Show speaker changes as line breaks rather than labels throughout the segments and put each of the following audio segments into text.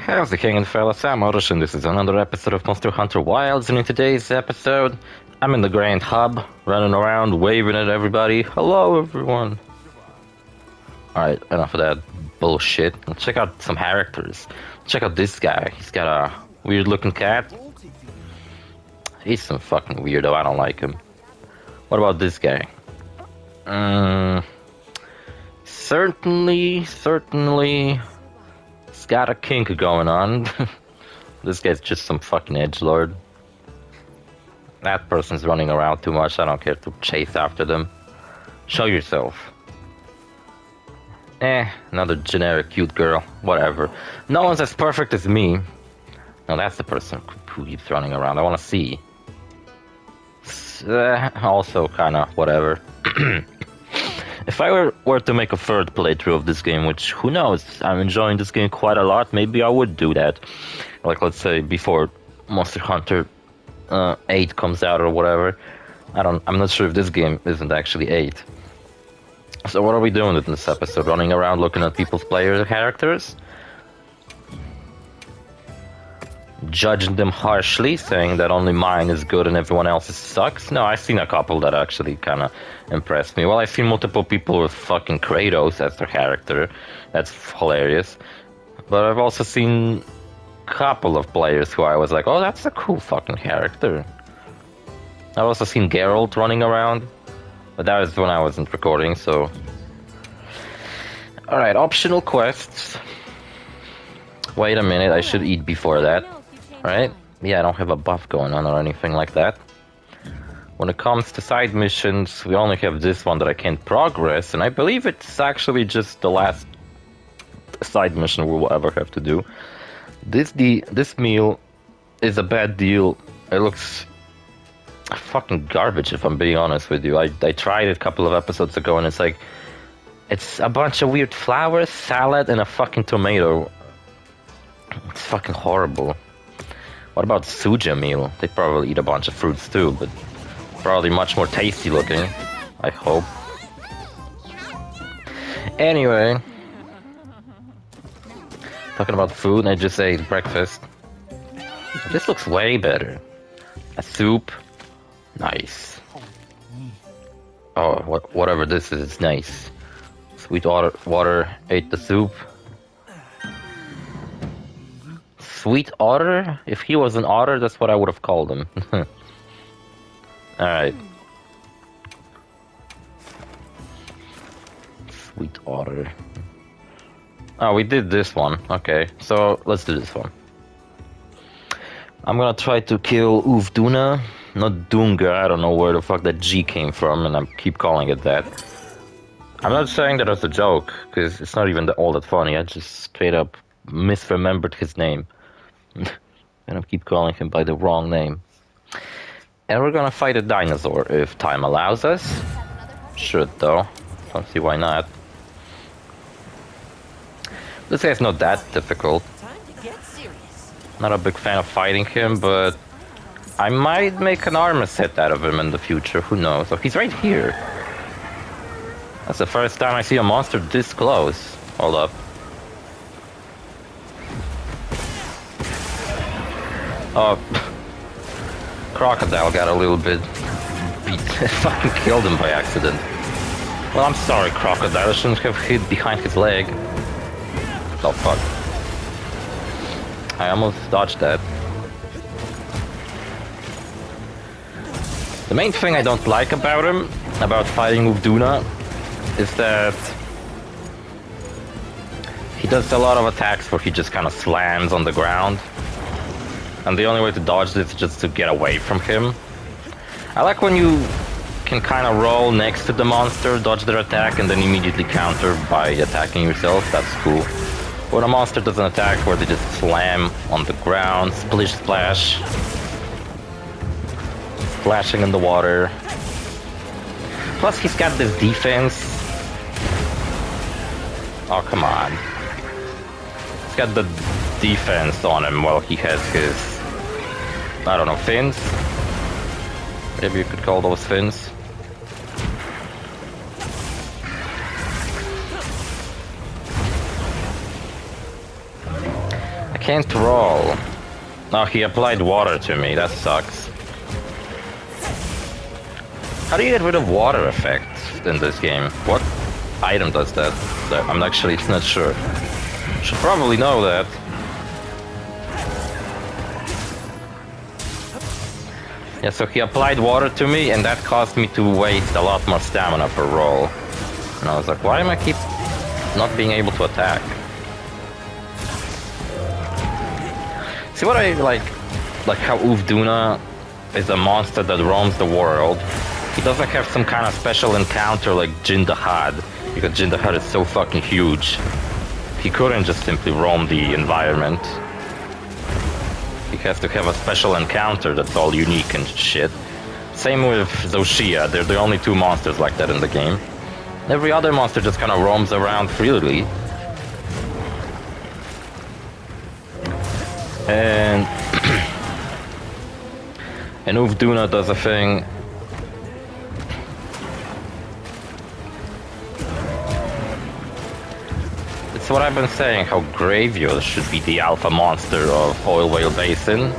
How's it going, fellas? I'm OrosZ, and this is another episode of Monster Hunter Wilds, and in today's episode, I'm in the Grand Hub, running around, waving at everybody. Hello, everyone! Alright, enough of that bullshit. Let's check out some characters. Check out this guy. He's got a weird-looking cat. He's some fucking weirdo, I don't like him. What about this guy? Certainly... He's got a kink going on. This guy's just some fucking edgelord. That person's running around too much, I don't care to chase after them. Show yourself. Another generic cute girl. Whatever. No one's as perfect as me. No, that's the person who keeps running around. I wanna see. Also kinda whatever. If I were to make a third playthrough of this game, which, who knows, I'm enjoying this game quite a lot, maybe I would do that. Like, let's say, before Monster Hunter 8 comes out or whatever. I'm not sure if this game isn't actually 8. So what are we doing in this episode? Running around looking at people's player characters? Judging them harshly, saying that only mine is good and everyone else's sucks? No, I've seen a couple that actually kind of impressed me. Well, I've seen multiple people with fucking Kratos as their character. That's hilarious. But I've also seen a couple of players who I was like, oh, that's a cool fucking character. I've also seen Geralt running around. But that was when I wasn't recording, so... Alright, optional quests. Wait a minute, I should eat before that. Right? Yeah, I don't have a buff going on or anything like that. When it comes to side missions, we only have this one that I can't progress, and I believe it's actually just the last side mission we will ever have to do. This meal is a bad deal. It looks fucking garbage, if I'm being honest with you. I tried it a couple of episodes ago, and it's like... It's a bunch of weird flowers, salad, and a fucking tomato. It's fucking horrible. What about Suja meal? They probably eat a bunch of fruits too, but probably much more tasty looking, I hope. Anyway, talking about food, I just ate breakfast. This looks way better. A soup, nice. Oh, whatever this is, nice. Sweet water ate the soup. Sweet otter? If he was an otter, that's what I would have called him. Alright. Sweet otter. Oh, we did this one. Okay, so let's do this one. I'm gonna try to kill Uth Dungga. Not Dungga, I don't know where the fuck that G came from, and I keep calling it that. I'm not saying that as a joke, because it's not even all that funny. I just straight up misremembered his name. And I keep calling him by the wrong name. And we're gonna fight a dinosaur if time allows us. Should though. Don't see why not. This guy's not that difficult. Not a big fan of fighting him, but I might make an armor set out of him in the future. Who knows? Oh, he's right here. That's the first time I see a monster this close. Hold up. Oh, Crocodile got a little bit beat. Fucking killed him by accident. Well, I'm sorry, Crocodile. I shouldn't have hit behind his leg. Oh, fuck. I almost dodged that. The main thing I don't like about him, about fighting Uth Dungga, is that he does a lot of attacks where he just kind of slams on the ground. And the only way to dodge this is just to get away from him. I like when you can kind of roll next to the monster, dodge their attack, and then immediately counter by attacking yourself. That's cool. When a monster does an attack where they just slam on the ground, splish splash, splashing in the water. Plus he's got this defense. Oh, come on. He's got the defense on him while he has his... I don't know, fins? Maybe you could call those fins. can't roll. Oh, he applied water to me. That sucks. How do you get rid of water effects in this game? What item does that? I'm actually not sure. Should probably know that. Yeah, so he applied water to me, and that caused me to waste a lot more stamina per roll. And I was like, why am I keep not being able to attack? See what I like how Uth Dungga is a monster that roams the world. He doesn't have some kind of special encounter like Jin the Had, because Jin the Had is so fucking huge. He couldn't just simply roam the environment. He has to have a special encounter that's all unique and shit. Same with Zoshia, they're the only two monsters like that in the game. Every other monster just kind of roams around freely. And and Uth Dungga does a thing. It's what I've been saying, how Gravios should be the alpha monster of Oil Whale Basin.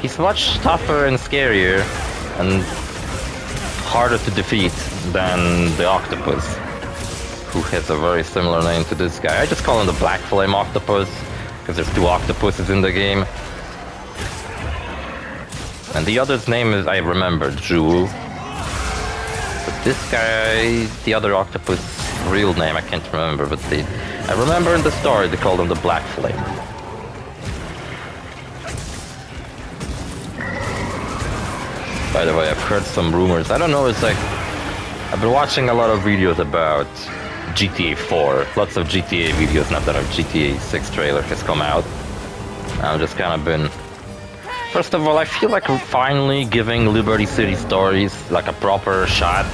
He's much tougher and scarier and harder to defeat than the octopus, who has a very similar name to this guy. I just call him the Black Flame Octopus, because there's two octopuses in the game. And the other's name is, I remember, Ju. But this guy, the other octopus, real name, I can't remember, but I remember in the story they called him the Black Flame. By the way, I've heard some rumors. I don't know, it's like, I've been watching a lot of videos about GTA 4. Lots of GTA videos, not that a GTA 6 trailer has come out. I've just kind of been... First of all, I feel like we're finally giving Liberty City Stories like a proper shot.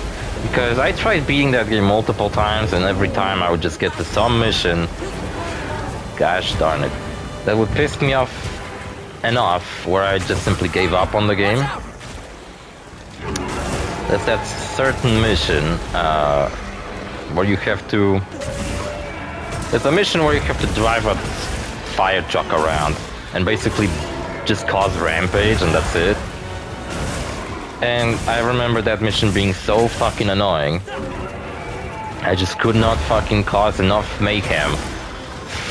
Because I tried beating that game multiple times, and every time I would just get to some mission. Gosh darn it. That would piss me off enough where I just simply gave up on the game. There's that certain mission where you have to... There's a mission where you have to drive a fire truck around and basically just cause rampage, and that's it. And I remember that mission being so fucking annoying. I just could not fucking cause enough mayhem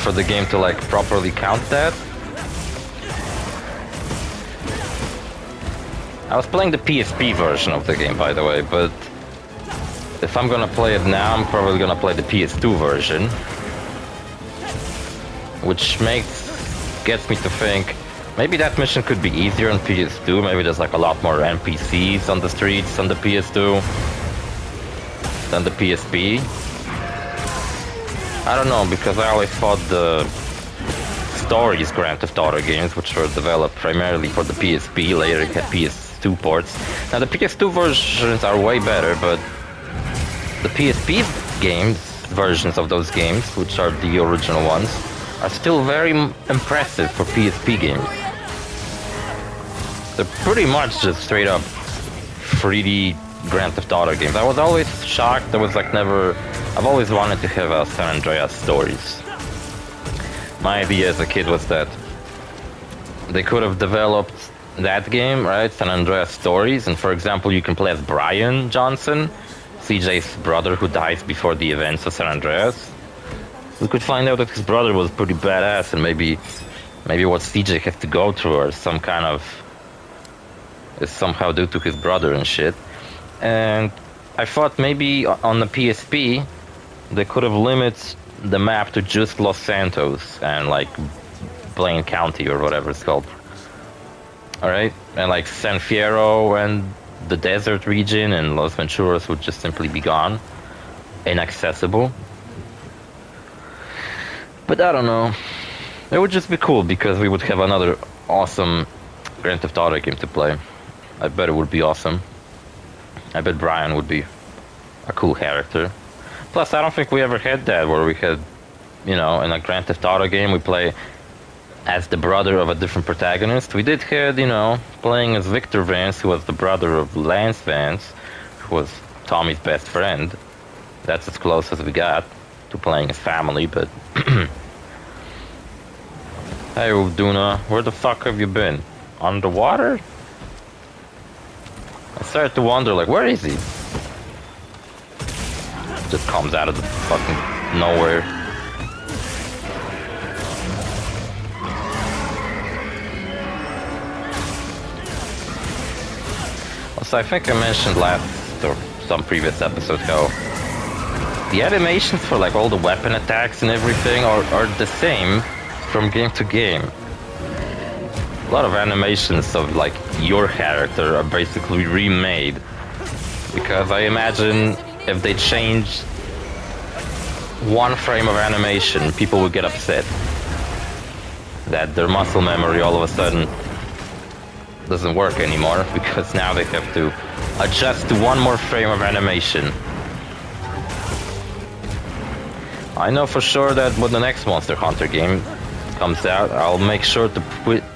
for the game to like properly count that. I was playing the PSP version of the game, by the way, but if I'm gonna play it now, I'm probably gonna play the PS2 version. Which gets me to think, maybe that mission could be easier on PS2, maybe there's like a lot more NPCs on the streets on the PS2 than the PSP. I don't know, because I always thought the Stories Grand Theft Auto games, which were developed primarily for the PSP, later it had PS2 ports. Now the PS2 versions are way better, but the PSP games, versions of those games, which are the original ones, are still very impressive for PSP games. They're pretty much just straight up 3D Grand Theft Auto games. I was always shocked. I've always wanted to have a San Andreas Stories. My idea as a kid was that they could have developed that game, right? San Andreas Stories, and for example, you can play as Brian Johnson, CJ's brother who dies before the events of San Andreas. We could find out that his brother was pretty badass, and maybe what CJ has to go through or some kind of is somehow due to his brother and shit. And I thought maybe on the PSP they could have limited the map to just Los Santos and like Blaine County or whatever it's called. Alright? And like San Fierro and the desert region and Los Venturas would just simply be gone. Inaccessible. But I don't know. It would just be cool because we would have another awesome Grand Theft Auto game to play. I bet it would be awesome. I bet Brian would be a cool character. Plus, I don't think we ever had that where we had, in a Grand Theft Auto game we play as the brother of a different protagonist. We did have, playing as Victor Vance, who was the brother of Lance Vance, who was Tommy's best friend. That's as close as we got to playing as family, but Hey, Uth Dungga, where the fuck have you been? Underwater? I started to wonder, like, where is he? Just comes out of the fucking nowhere. Also, I think I mentioned last or some previous episode how the animations for like all the weapon attacks and everything are the same from game to game. A lot of animations of like your character are basically remade, because I imagine if they changed one frame of animation, people would get upset that their muscle memory all of a sudden doesn't work anymore, because now they have to adjust to one more frame of animation. I know for sure that when the next Monster Hunter game comes out, I'll make sure to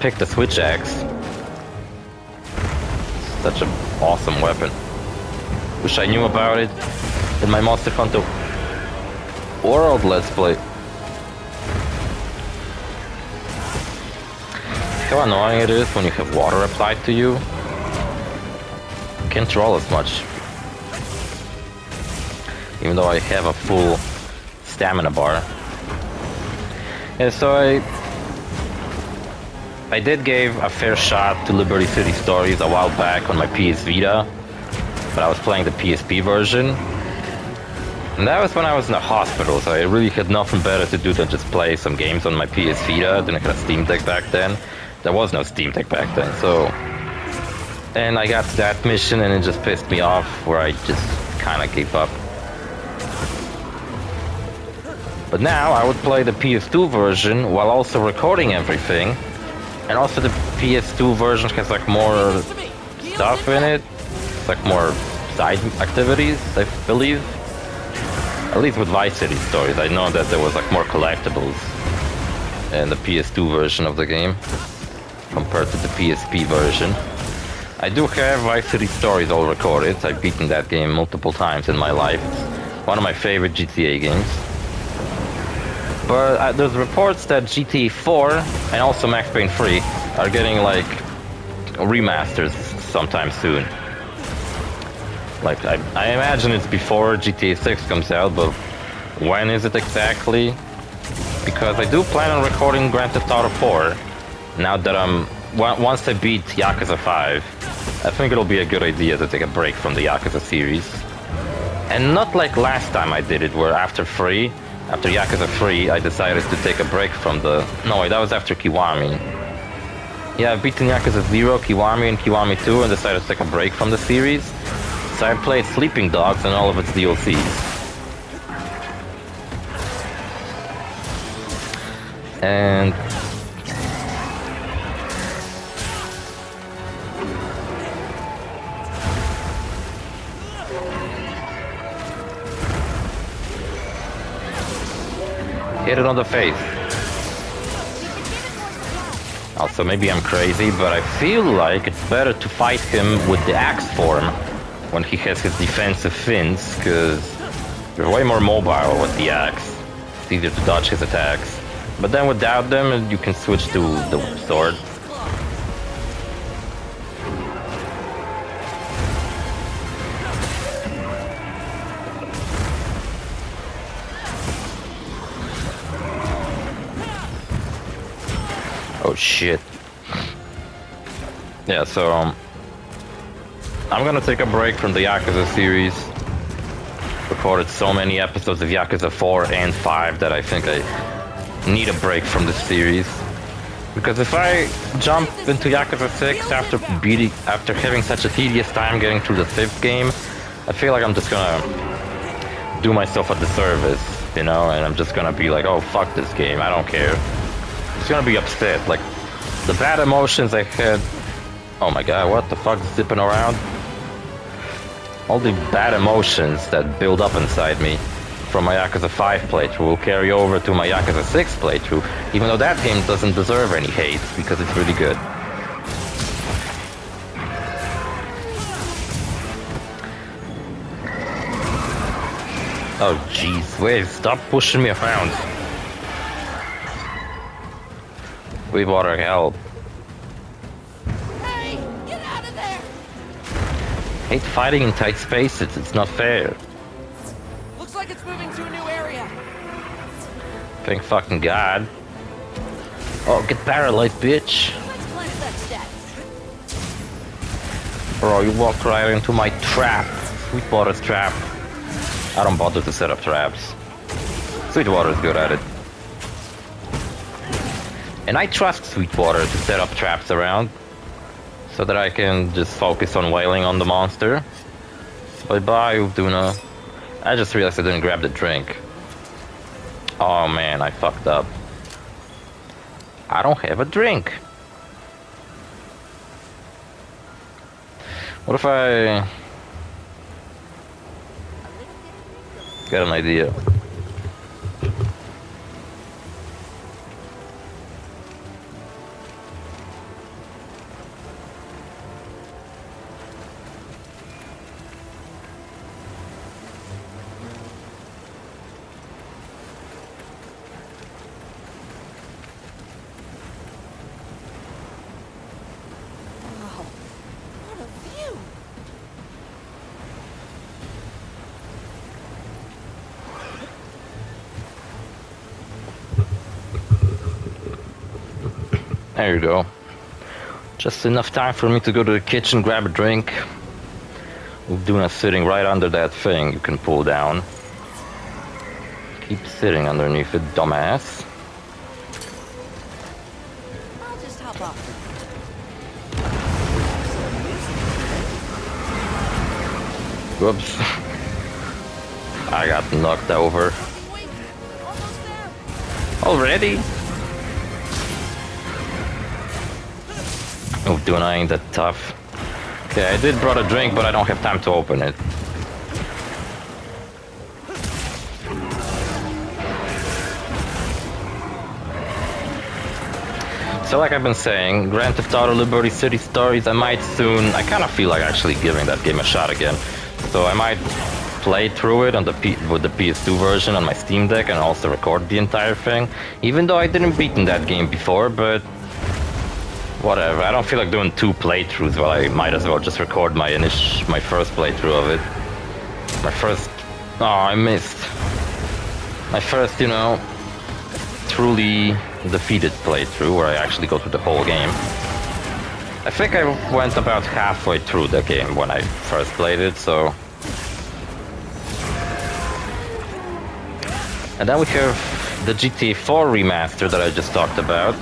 pick the Switch Axe. Such an awesome weapon. Wish I knew about it in my Monster Hunter World Let's Play. How annoying it is when you have water applied to you. Can't roll as much. Even though I have a full stamina bar. Yeah, so I did give a fair shot to Liberty City Stories a while back on my PS Vita, but I was playing the PSP version. And that was when I was in the hospital, so I really had nothing better to do than just play some games on my PS Vita. Didn't have a Steam Deck back then. There was no Steam Deck back then, so... And I got to that mission and it just pissed me off, where I just kinda gave up. But now I would play the PS2 version while also recording everything. And also the PS2 version has like more stuff in it. It's like more side activities, I believe. At least with Vice City Stories, I know that there was like more collectibles in the PS2 version of the game compared to the PSP version. I do have Vice City Stories all recorded. I've beaten that game multiple times in my life. It's one of my favorite GTA games. But there's reports that GTA 4 and also Max Payne 3 are getting like remasters sometime soon. Like I imagine it's before GTA 6 comes out, but when is it exactly? Because I do plan on recording Grand Theft Auto 4. Now that once I beat Yakuza 5, I think it'll be a good idea to take a break from the Yakuza series. And not like last time I did it, where after Yakuza 3, I decided to take a break from the... No, wait, that was after Kiwami. Yeah, I've beaten Yakuza 0, Kiwami, and Kiwami 2, and decided to take a break from the series. So I played Sleeping Dogs and all of its DLCs. And... hit it on the face. Also, maybe I'm crazy, but I feel like it's better to fight him with the axe form when he has his defensive fins, because you're way more mobile with the axe. It's easier to dodge his attacks. But then without them, you can switch to the sword. Oh shit. Yeah, so I'm gonna take a break from the Yakuza series. Recorded so many episodes of Yakuza 4 and 5 that I think I need a break from this series. Because if I jump into Yakuza 6 after having such a tedious time getting through the 5th game, I feel like I'm just gonna do myself a disservice, you know, and I'm just gonna be like, oh fuck this game, I don't care. It's gonna be upset, like, the bad emotions I had... Oh my god, what the fuck is zipping around? All the bad emotions that build up inside me from my Yakuza 5 playthrough will carry over to my Yakuza 6 playthrough, even though that game doesn't deserve any hate, because it's really good. Oh jeez, wait, stop pushing me around. Sweetwater, help.
Hey, get out of there!
Hate fighting in tight spaces, it's not fair.
Looks like it's moving to a new area.
Thank fucking God. Oh, get paralyzed, bitch.
Let's cleanse that stat.
Bro, you walked right into my trap. Sweetwater's trap. I don't bother to set up traps. Sweetwater's good at it. And I trust Sweetwater to set up traps around, so that I can just focus on wailing on the monster. Bye-bye, Uth Dungga. I just realized I didn't grab the drink. Oh man, I fucked up. I don't have a drink. What if I got an idea?
Wow, what a view!
There you go. Just enough time for me to go to the kitchen, grab a drink. Uth Dungga sitting right under that thing you can pull down. Keep sitting underneath it, dumbass.
I'll just hop off.
Whoops. I got knocked over.
Wait, almost there.
Already? Uth Dungga ain't that tough. Okay, I did brought a drink, but I don't have time to open it. So like I've been saying, Grand Theft Auto Liberty City Stories, I kind of feel like actually giving that game a shot again. So I might play through it on with the PS2 version on my Steam Deck and also record the entire thing. Even though I didn't beat in that game before, but whatever. I don't feel like doing 2 playthroughs, well I might as well just record my first playthrough of it. Oh, I missed. My first, truly defeated playthrough where I actually go through the whole game. I think I went about halfway through the game when I first played it, so... And then we have the GTA 4 remaster that I just talked about.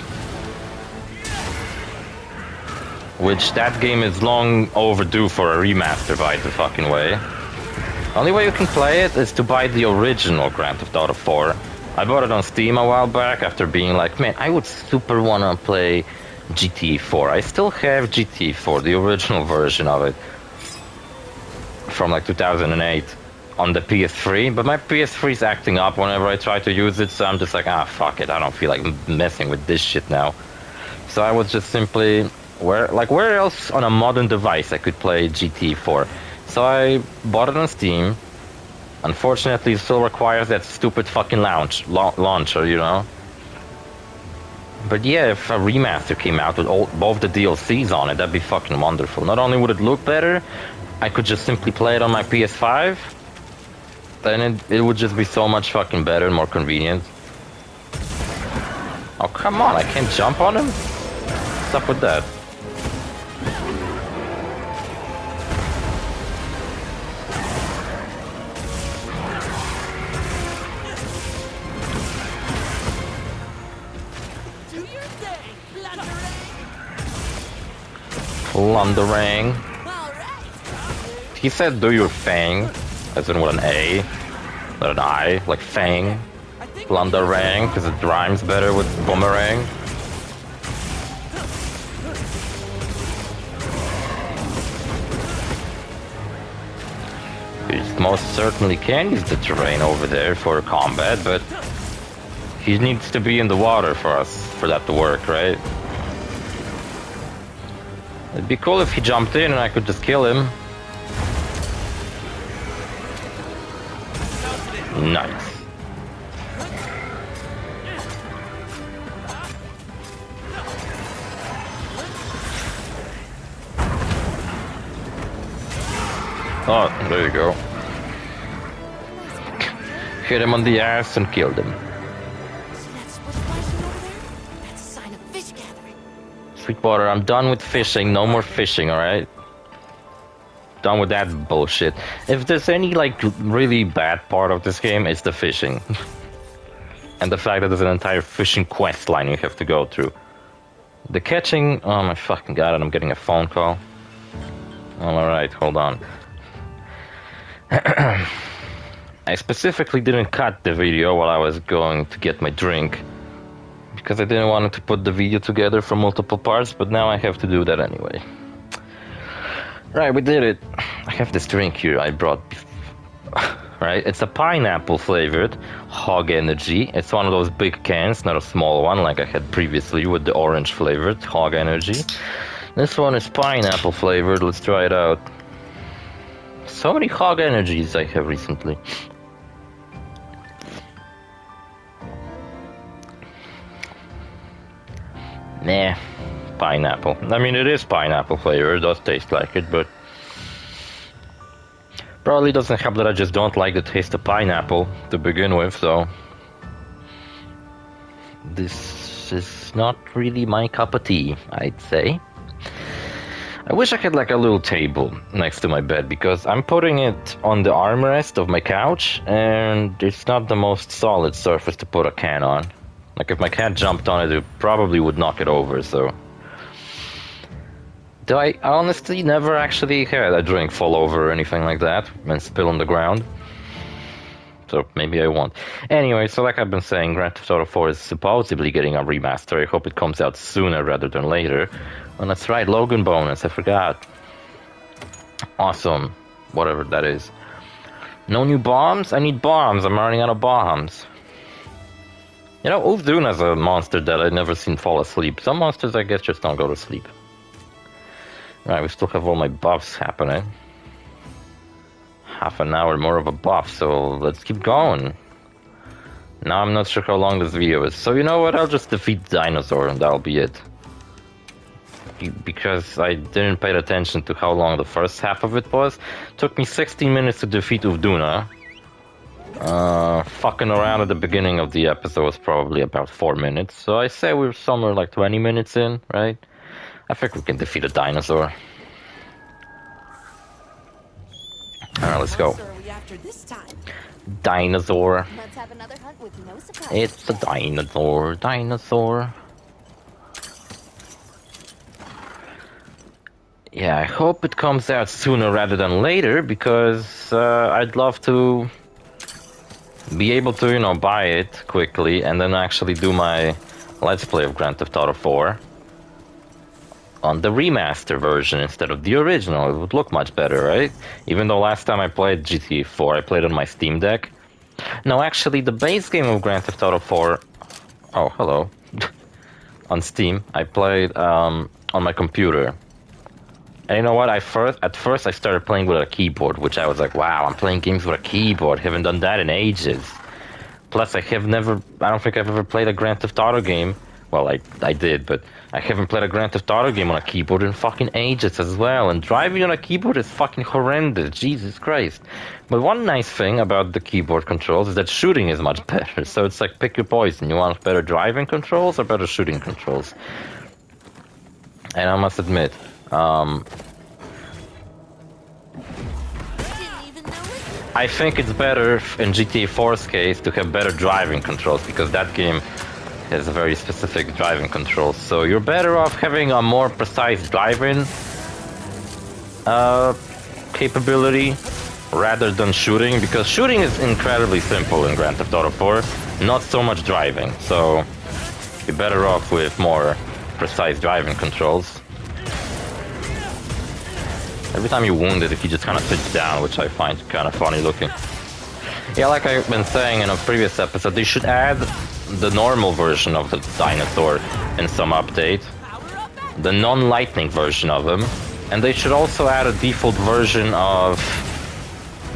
Which, that game is long overdue for a remaster, by the fucking way. Only way you can play it is to buy the original Grand Theft Auto 4. I bought it on Steam a while back after being like, man, I would super wanna play GTA 4. I still have GTA 4, the original version of it. From like 2008 on the PS3, but my PS3 is acting up whenever I try to use it, so I'm just like, fuck it, I don't feel like messing with this shit now. So I was just simply, where else on a modern device I could play GTA 4? So I bought it on Steam. Unfortunately, it still requires that stupid fucking launcher, But yeah, if a remaster came out with both the DLCs on it, that'd be fucking wonderful. Not only would it look better, I could just simply play it on my PS5. Then it would just be so much fucking better and more convenient. Oh, come on, I can't jump on him? What's up with that? Plundering. He said do your thing, as in with an A, not an I, like fang. Plundering, because it rhymes better with boomerang. He most certainly can use the terrain over there for combat, but he needs to be in the water for that to work, right? It'd be cool if he jumped in and I could just kill him. Nice. Oh, there you go. Hit him on the ass and killed him.
See that splish flashing over there? That's a sign of fish gathering.
Sweetwater, I'm done with fishing. No more fishing, alright? Done with that bullshit. If there's any, like, really bad part of this game, it's the fishing. And the fact that there's an entire fishing quest line you have to go through. The catching... Oh my fucking god, I'm getting a phone call. Alright, hold on. I specifically didn't cut the video while I was going to get my drink. Because I didn't want to put the video together from multiple parts, but now I have to do that anyway. Right, we did it. I have this drink here I brought. Right, it's a pineapple flavored Hog Energy. It's one of those big cans, not a small one like I had previously with the orange flavored Hog Energy. This one is pineapple flavored. Let's try it out. So many Hog Energies I have recently. Nah, pineapple. I mean, it is pineapple flavor, it does taste like it, but probably doesn't help that I just don't like the taste of pineapple to begin with, so this is not really my cup of tea, I'd say. I wish I had like a little table next to my bed, because I'm putting it on the armrest of my couch, and it's not the most solid surface to put a can on. Like, if my cat jumped on it, it probably would knock it over, so... I honestly never actually had a drink fall over or anything like that and spill on the ground. So maybe I won't. Anyway, so like I've been saying, Grand Theft Auto 4 is supposedly getting a remaster. I hope it comes out sooner rather than later. And that's right, Logan bonus, I forgot. Awesome. Whatever that is. No new bombs? I need bombs, I'm running out of bombs. You know, Uth Dungga is a monster that I've never seen fall asleep. Some monsters, I guess, just don't go to sleep. Right, we still have all my buffs happening. Half an hour more of a buff, so let's keep going. Now I'm not sure how long this video is, so you know what, I'll just defeat the dinosaur and that'll be it. Because I didn't pay attention to how long the first half of it was. Took me 16 minutes to defeat Uth Dungga. Fucking around at the beginning of the episode was probably about 4 minutes, so I say we're somewhere like 20 minutes in, right? I think we can defeat a dinosaur. Alright, let's go. Dinosaur.
Let's have another hunt with no surprise.
It's a dinosaur. Yeah, I hope it comes out sooner rather than later, because I'd love to be able to, you know, buy it quickly and then actually do my Let's Play of Grand Theft Auto 4 on the remaster version instead of the original. It would look much better, right? Even though last time I played GTA 4, I played on my Steam Deck. No, actually, the base game of Grand Theft Auto 4... Oh, hello. On Steam, I played on my computer. And you know what? At first I started playing with a keyboard, which I was like, wow, I'm playing games with a keyboard. Haven't done that in ages. Plus, I don't think I've ever played a Grand Theft Auto game. Well, I did, but I haven't played a Grand Theft Auto game on a keyboard in fucking ages as well. And driving on a keyboard is fucking horrendous. Jesus Christ. But one nice thing about the keyboard controls is that shooting is much better. So it's like, pick your poison. You want better driving controls or better shooting controls? And I must admit, I think it's better in GTA 4's case to have better driving controls, because that game has a very specific driving controls. So you're better off having a more precise driving capability rather than shooting, because shooting is incredibly simple in Grand Theft Auto 4, not so much driving. So you're better off with more precise driving controls. Every time you're wounded, if you just kind of sit down, which I find kind of funny looking. Yeah, like I've been saying in a previous episode, they should add the normal version of the dinosaur in some update. The non-lightning version of him. And they should also add a default version of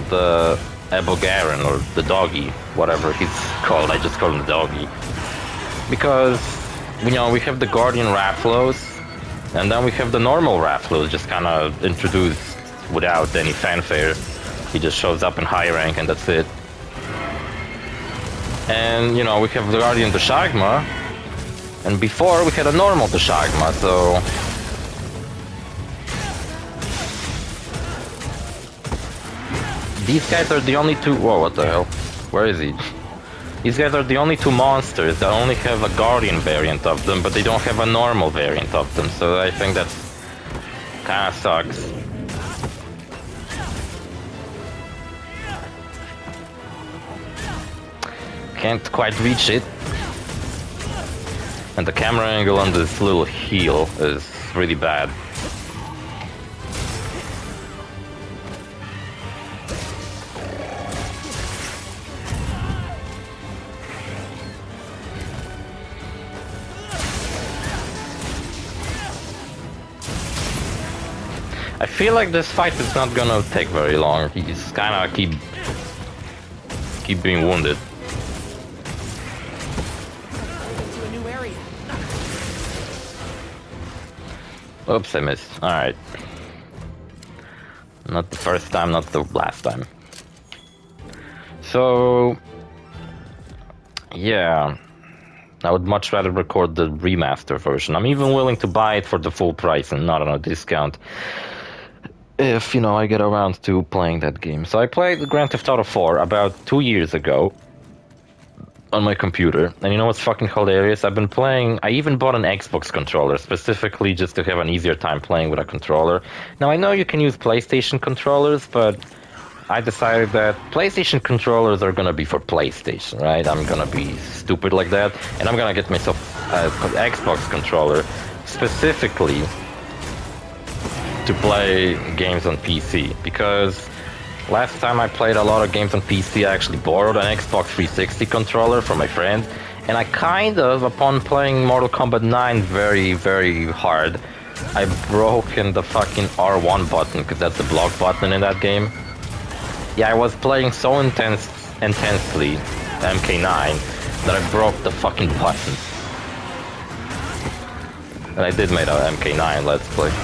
the Ebogaran, or the doggy, whatever he's called. I just call him the doggy. Because, you know, we have the Guardian Rafflos, and then we have the normal Rafflos just kind of introduced without any fanfare. He just shows up in high rank and that's it. And, you know, we have the Guardian Deshagma, and before we had a normal Deshagma, so... These guys are the only two... Whoa, what the hell? Where is he? These guys are the only two monsters that only have a Guardian variant of them, but they don't have a normal variant of them, so I think that's... kinda sucks. Can't quite reach it. And the camera angle on this little heel is really bad. I feel like this fight is not gonna take very long. He's kinda keep being wounded.
To a new area.
Oops, I missed. Alright. Not the first time, not the last time. So... yeah. I would much rather record the remaster version. I'm even willing to buy it for the full price and not on a discount. If, you know, I get around to playing that game. So I played Grand Theft Auto 4 about 2 years ago on my computer. And you know what's fucking hilarious? I've been playing... I even bought an Xbox controller, specifically just to have an easier time playing with a controller. Now, I know you can use PlayStation controllers, but I decided that PlayStation controllers are gonna be for PlayStation, right? I'm gonna be stupid like that, and I'm gonna get myself an Xbox controller, specifically to play games on PC, because last time I played a lot of games on PC, I actually borrowed an Xbox 360 controller from my friend, and I kind of, upon playing Mortal Kombat 9 very, very hard, I broken the fucking R1 button, because that's the block button in that game. Yeah, I was playing so intensely MK9 that I broke the fucking button. And I did make a MK9 Let's Play. I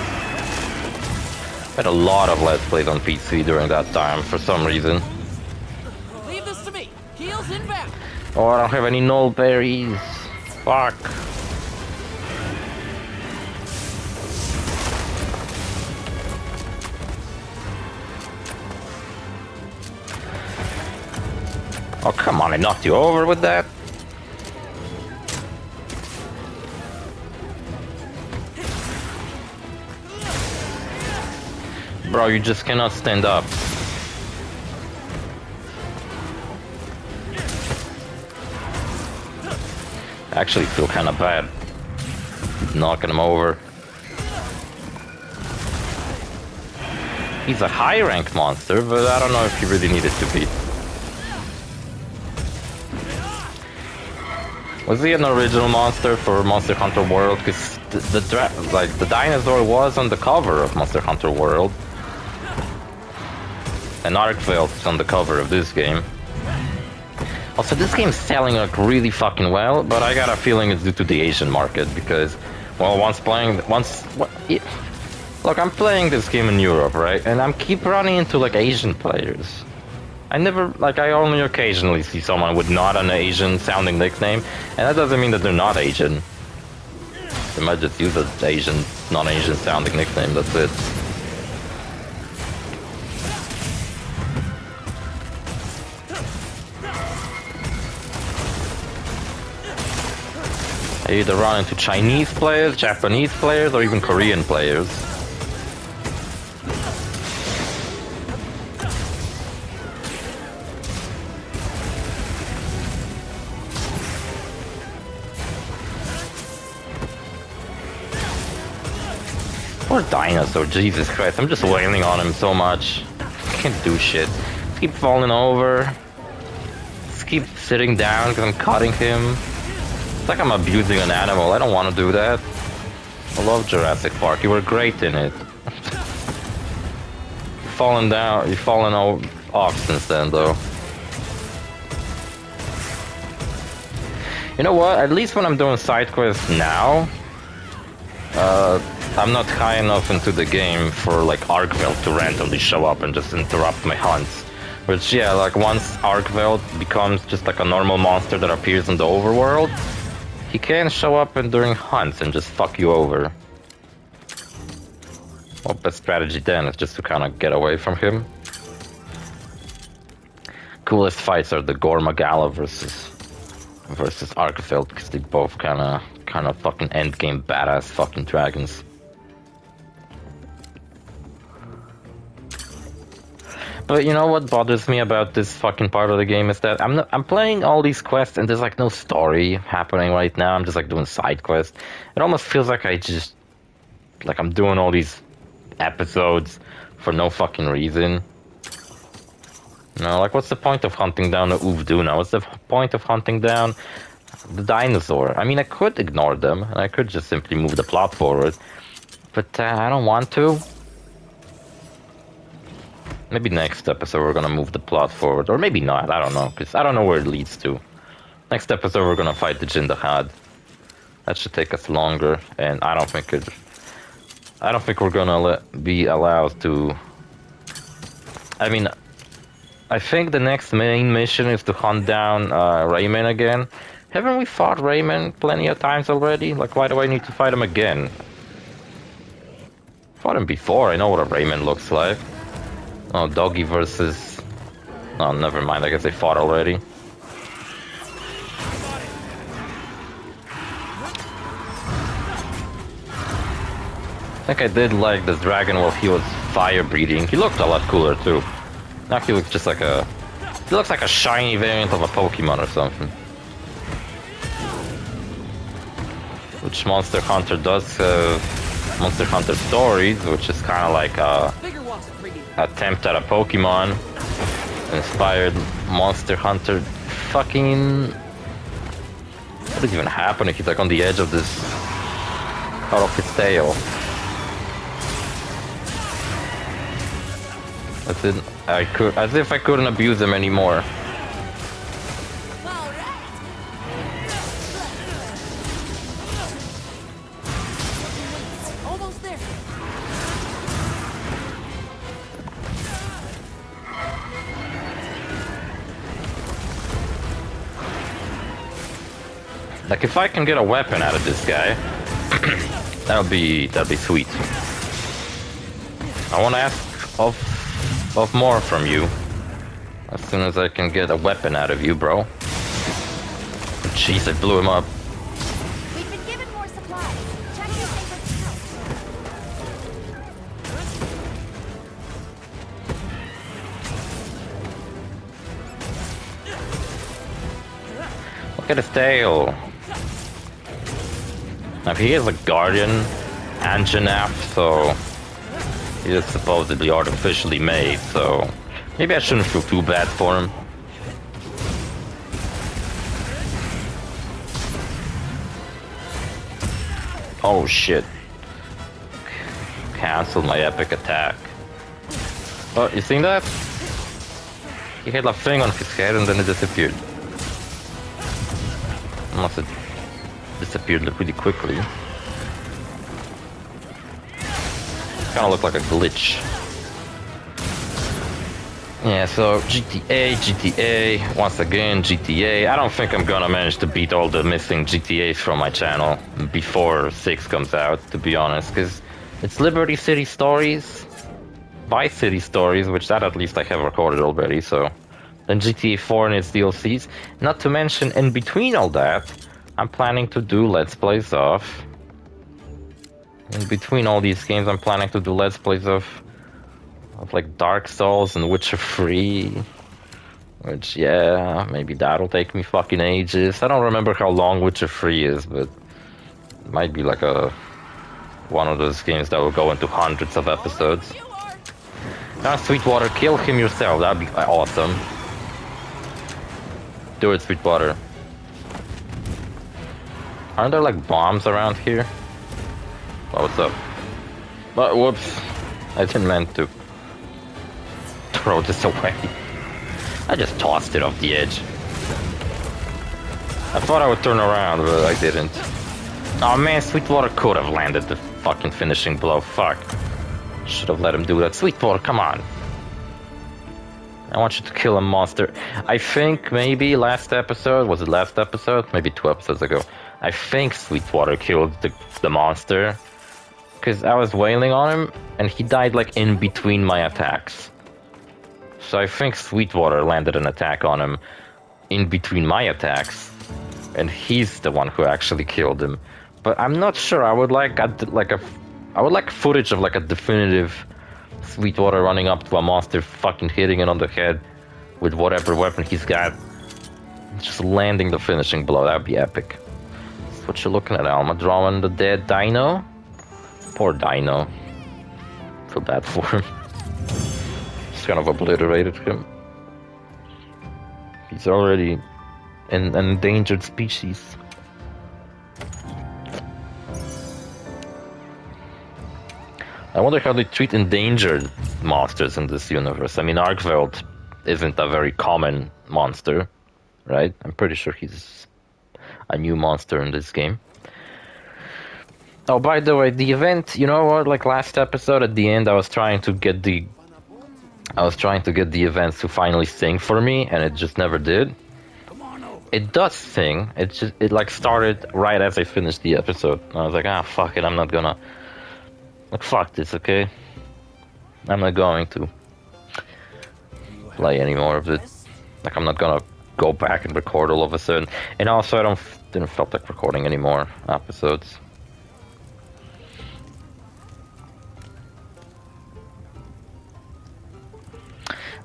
had a lot of Let's Plays on PC during that time, for some reason.
Leave this to me. Heels inbound.
Oh, I don't have any null berries. Fuck. Oh, come on, I knocked you over with that? Bro, you just cannot stand up. I actually feel kind of bad knocking him over. He's a high-ranked monster, but I don't know if he really needed to be. Was he an original monster for Monster Hunter World? Because the dinosaur was on the cover of Monster Hunter World. And Arcveld is on the cover of this game. Also, this game's selling like really fucking well, but I got a feeling it's due to the Asian market because, well, look, I'm playing this game in Europe, right? And I'm keep running into like Asian players. I only occasionally see someone with not an Asian sounding nickname, and that doesn't mean that they're not Asian. They might just use an Asian, non-Asian sounding nickname, that's it. I either run into Chinese players, Japanese players, or even Korean players. Poor dinosaur, Jesus Christ, I'm just wailing on him so much. Can't do shit. Just keep falling over. Just keep sitting down because I'm cutting him. It's like I'm abusing an animal. I don't want to do that. I love Jurassic Park. You were great in it. You've fallen off since then, though. You know what? At least when I'm doing side quests now, I'm not high enough into the game for like Arkveld to randomly show up and just interrupt my hunts. Which yeah, like once Arkveld becomes just like a normal monster that appears in the overworld, he can show up and during hunts and just fuck you over. Well, best strategy then is just to kind of get away from him. Coolest fights are the Gormagala versus Arkveld, because they both kind of fucking endgame badass fucking dragons. But you know what bothers me about this fucking part of the game is that I'm playing all these quests and there's like no story happening right now. I'm just like doing side quests. It almost feels like I'm doing all these episodes for no fucking reason. You know, like what's the point of hunting down the Uth Dungga? What's the point of hunting down the dinosaur? I mean, I could ignore them and I could just simply move the plot forward, but I don't want to. Maybe next episode we're gonna move the plot forward, or maybe not, I don't know, because I don't know where it leads to. Next episode we're gonna fight the Jindahad. That should take us longer, and I don't think we're gonna be allowed to... I mean, I think the next main mission is to hunt down Rayman again. Haven't we fought Rayman plenty of times already? Like, why do I need to fight him again? Fought him before, I know what a Rayman looks like. Oh, Doggy versus... Oh, never mind, I guess they fought already. I think I did like this dragon while he was fire breathing. He looked a lot cooler too. Now he looks just like a... He looks like a shiny variant of a Pokemon or something. Which Monster Hunter does have Monster Hunter Stories, which is kind of like a attempt at a Pokemon inspired Monster Hunter. Fucking... What is even happening? He's like on the edge of this... Cut off his tail. As if I couldn't abuse him anymore.
Almost there.
Like if I can get a weapon out of this guy, that'll be sweet. I want to ask of more from you. As soon as I can get a weapon out of you, bro. Jeez, I blew him up.
We've been given more supplies. Check your favorite house.
Look at his tail. Now he is a guardian and Janaf, so he is supposedly artificially made, so maybe I shouldn't feel too bad for him. Oh shit. Cancelled my epic attack. Oh, you seen that? He had a thing on his head and then it disappeared. Unless it disappeared really quickly. Kind of looked like a glitch. Yeah, so GTA, once again, GTA. I don't think I'm gonna manage to beat all the missing GTAs from my channel before 6 comes out, to be honest, because it's Liberty City Stories, Vice City Stories, which that at least I have recorded already, so... Then GTA 4 and its DLCs. Not to mention, in between all that, I'm planning to do Let's Plays of... In between all these games, I'm planning to do Let's Plays of like Dark Souls and Witcher 3. Which, yeah, maybe that'll take me fucking ages. I don't remember how long Witcher 3 is, but it might be like one of those games that will go into hundreds of episodes. Now, Sweetwater, kill him yourself. That'd be awesome. Do it, Sweetwater. Aren't there like bombs around here? Oh, what's up? But whoops, I didn't mean to throw this away. I just tossed it off the edge. I thought I would turn around, but I didn't. Oh man, Sweetwater could have landed the fucking finishing blow. Fuck. Should have let him do that. Sweetwater, come on. I want you to kill a monster. I think maybe last episode, was it last episode? Maybe 2 episodes ago. I think Sweetwater killed the monster. Because I was wailing on him, and he died like in between my attacks. So I think Sweetwater landed an attack on him in between my attacks. And he's the one who actually killed him. But I'm not sure. I would like footage of like a definitive Sweetwater running up to a monster, fucking hitting it on the head with whatever weapon he's got, just landing the finishing blow. That'd be epic. That's what you're looking at, Alma. Drawing the dead dino. Poor dino. Feel bad for him. Just kind of obliterated him. He's already an endangered species. I wonder how they treat endangered monsters in this universe. I mean, Arkveld isn't a very common monster, right? I'm pretty sure he's a new monster in this game. Oh, by the way, the event, you know what? Like last episode, at the end, I was trying to get the events to finally sing for me, and it just never did. It does sing. It like started right as I finished the episode. I was like, fuck it, I'm not gonna. Like, fuck this, okay? I'm not going to play any more of it. Like, I'm not gonna go back and record all of a sudden. And also, I didn't feel like recording any more episodes.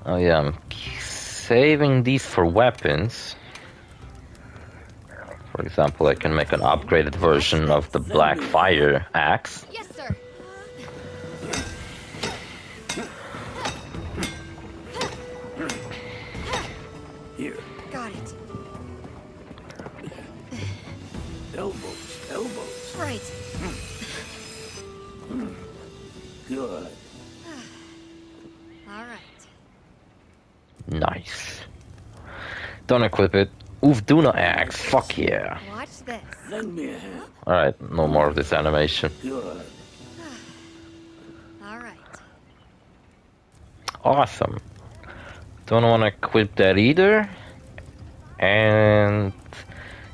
Oh yeah, I'm saving these for weapons. For example, I can make an upgraded version of the Black Fire axe.
Yes, sir.
Here.
Got it.
Elbows.
Right.
Good.
All right.
Nice. Don't equip it. Uth Dungga axe. Fuck yeah.
Watch this.
Lend me a hand.
Alright, no more of this animation.
Good.
All right.
Awesome. Don't want to equip that either. And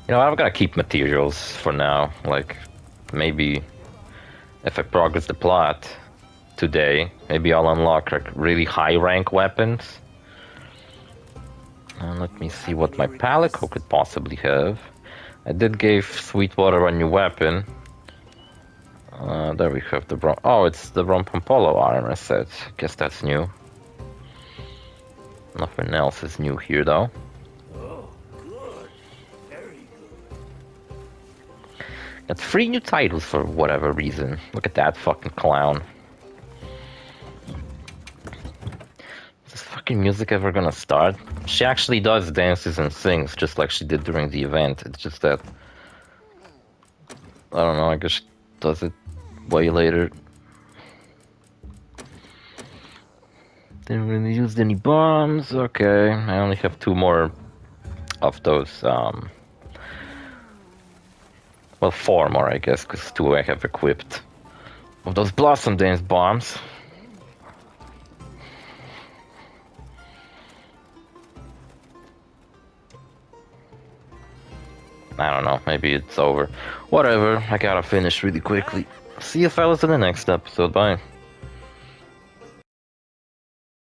you know, I'm gonna keep materials for now. Like, maybe if I progress the plot today, maybe I'll unlock like really high rank weapons. And let me see what my Palico could possibly have. I did give Sweetwater a new weapon. There we have the it's the Rompompolo armor set. Guess that's new. Nothing else is new here though.
Oh, good. Very good.
Got 3 new titles for whatever reason. Look at that fucking clown. Is this fucking music ever gonna start? She actually does dances and sings just like she did during the event. It's just that I don't know, I guess she does it way later. Didn't really use any bombs. Okay, I only have 2 more of those. Well, 4 more, I guess, because 2 I have equipped. Of those Blossom Dance bombs. I don't know, maybe it's over. Whatever, I gotta finish really quickly. See you fellas in the next episode, bye.